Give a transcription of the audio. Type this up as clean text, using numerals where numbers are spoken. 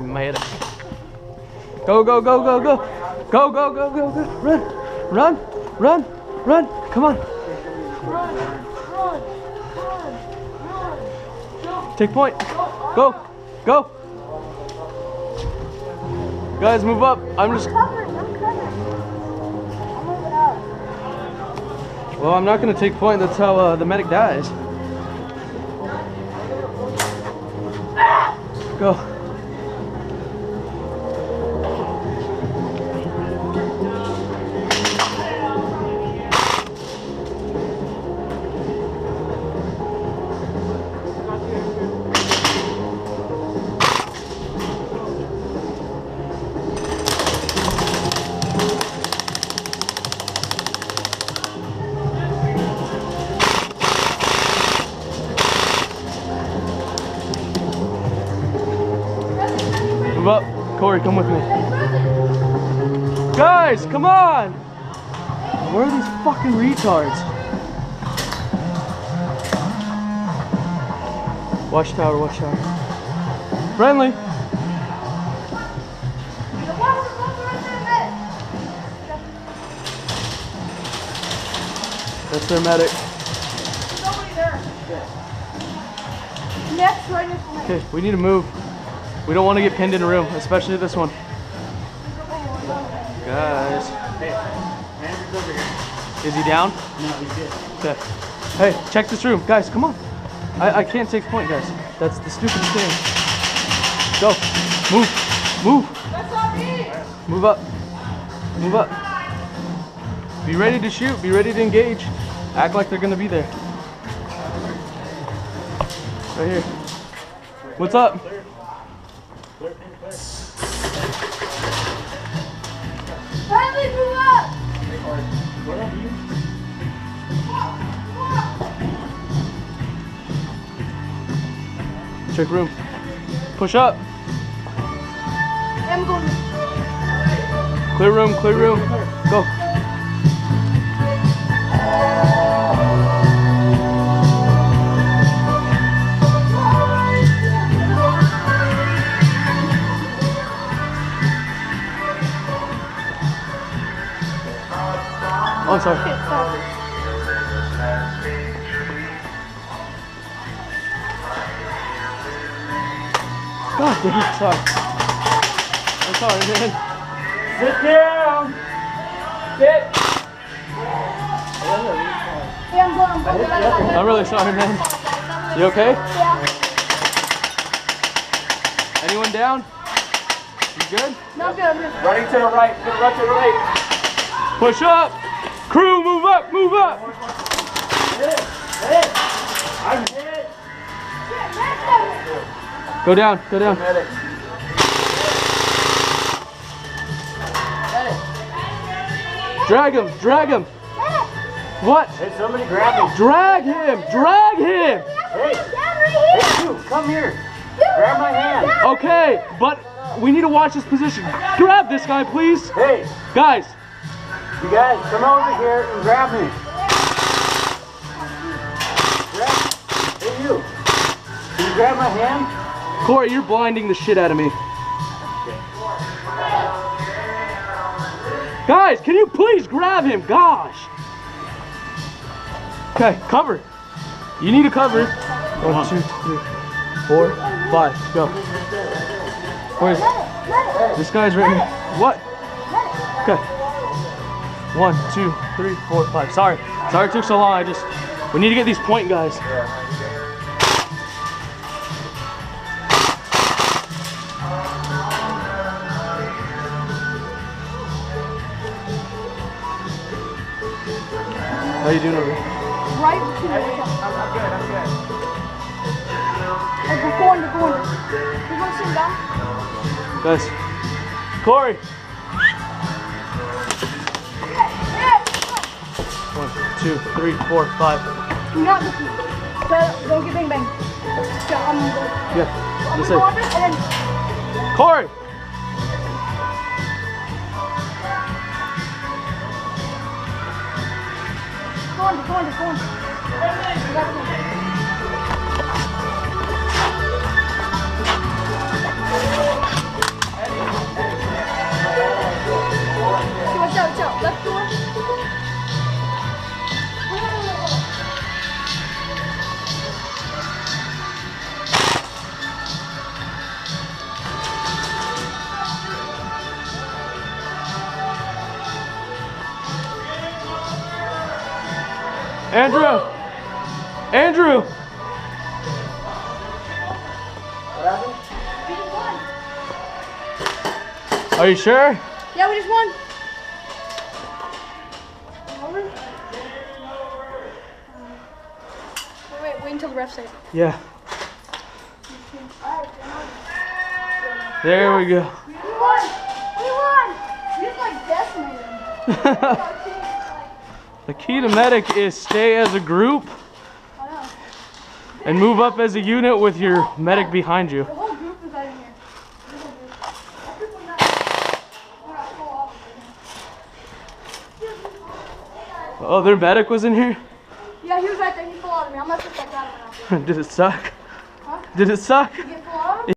Medic. Go, go, go, go, go. Go, go, go, go, go. Run, run, run, run. Come on. Run, run, run, run. Take point. Go, go. Guys, move up. I'm just. Well, I'm not gonna take point. That's how the medic dies. Go. Move up. Corey, come with me. Guys, come on! Where are these fucking retards? Watch tower, watch tower. Friendly! That's their medic. There's nobody there. Next, right next to me. Okay, we need to move. We don't want to get pinned in a room, especially this one. Guys. Hey, manager's over here. Is he down? No, he's good. Okay. Hey, check this room. Guys, come on. I can't take point, guys. That's the stupidest thing. Go. Move. Move. That's not me. Move up. Move up. Be ready to shoot. Be ready to engage. Act like they're going to be there. Right here. What's up? Finally, move up. Check room. Push up. I'm going. Clear room, clear room. Go. Oh, I'm sorry. God damn it, sorry. I'm sorry, man. Sit down. Sit. Hey, I'm going. I'm really sorry, man. You okay? Yeah. Anyone down? You good? No, I'm good. I'm good. Running to the right. Run to the right. Push up. Crew, move up, move up. Hit. Hit. I'm hit. Go down, go down. Medic. Drag him, drag him. What? Hey, somebody grab me. Drag him, drag him. Hey. Hey, you. Come here. Grab my hand. Okay, but we need to watch this position. Grab this guy, please. Hey. Guys. You guys, come over here and grab me. Grab. Hey, you. Can you grab my hand? Corey, you're blinding the shit out of me. Guys, can you please grab him? Gosh. Okay, cover. You need to cover. 1, 2, 3, 4, 5. Go. Where's this guy's right here? What? Okay. 1, 2, 3, 4, 5. Sorry. Sorry it took so long. We need to get these point guys. How you doing over here? Right to the I'm good. Go under. You want to sit down? Guys. Corey. 1, 2, 3, 4, 5. Do not look at me. Don't get bang bang. So I'm going. Yeah. I'm This going to go way. under and then. Corey. Go under. Andrew! Andrew! What happened? We just won. Are you sure? Yeah, we just won. Over? Wait until the ref says it. Yeah. There we go. We won! We won! We just like decimated them. The key to medic is stay as a group I know. and move up as a unit with your medic behind you. The whole group is out in here. The whole group. Everyone not. We're not full off right now. Oh, their medic was in here? Yeah, he was right there. He fell out of me. I'm not sure if I got him or not. Did it suck? Huh? Did it suck? Did you get full out of him?